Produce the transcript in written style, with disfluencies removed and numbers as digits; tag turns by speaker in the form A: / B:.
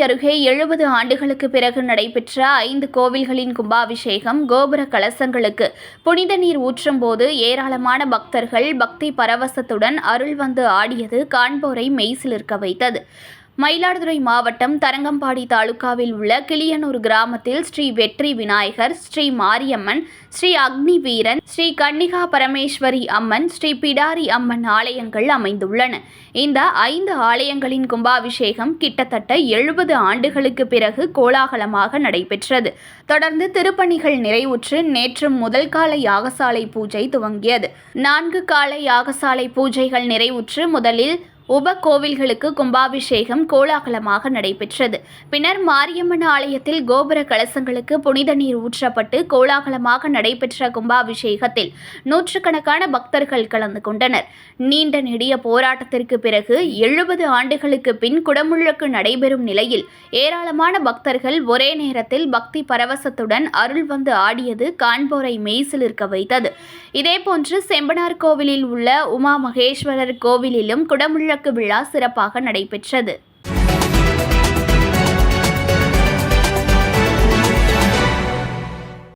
A: அருகே 70 ஆண்டுகளுக்கு பிறகு நடைபெற்ற 5 கோவில்களின் கும்பாபிஷேகம் கோபுர கலசங்களுக்கு புனித நீர் ஊற்றும் போது ஏராளமான பக்தர்கள் பக்தி பரவசத்துடன் அருள் வந்து ஆடியது காண்போரை மெய்சிலிர்க்க வைத்தது. மயிலாடுதுறை மாவட்டம் தரங்கம்பாடி தாலுகாவில் உள்ள கிளியனூர் கிராமத்தில் ஸ்ரீ வெற்றி விநாயகர், ஸ்ரீ மாரியம்மன், ஸ்ரீ அக்னி வீரன், ஸ்ரீ கன்னிகா பரமேஸ்வரி அம்மன், ஸ்ரீ பிடாரி அம்மன் ஆலயங்கள் அமைந்துள்ளன. இந்த 5 ஆலயங்களின் கும்பாபிஷேகம் கிட்டத்தட்ட 70 ஆண்டுகளுக்கு பிறகு கோலாகலமாக நடைபெற்றது. தொடர்ந்து திருப்பணிகள் நிறைவுற்று நேற்று முதல் கால யாகசாலை பூஜை துவங்கியது. 4 கால யாகசாலை பூஜைகள் நிறைவுற்று முதலில் உப கோவில்களுக்கு கும்பாபிஷேகம் கோலாகலமாக நடைபெற்றது. பின்னர் மாரியம்மன் ஆலயத்தில் கோபுர கலசங்களுக்கு புனித நீர் ஊற்றப்பட்டு கோலாகலமாக நடைபெற்ற கும்பாபிஷேகத்தில் நூற்றுக்கணக்கான பக்தர்கள் கலந்து கொண்டனர். நீண்ட நெடிய போராட்டத்திற்கு பிறகு 70 ஆண்டுகளுக்கு பின் குடமுழுக்கு நடைபெறும் நிலையில் ஏராளமான பக்தர்கள் ஒரே நேரத்தில் பக்தி பரவசத்துடன் அருள் வந்து ஆடியது காண்போரை மெய்சிலிர்க்க வைத்தது. இதேபோன்று செம்பனார் கோவிலில் உள்ள உமா மகேஸ்வரர் கோவிலிலும் குடமுழுக்கு விழா சிறப்பாக நடைபெற்றது.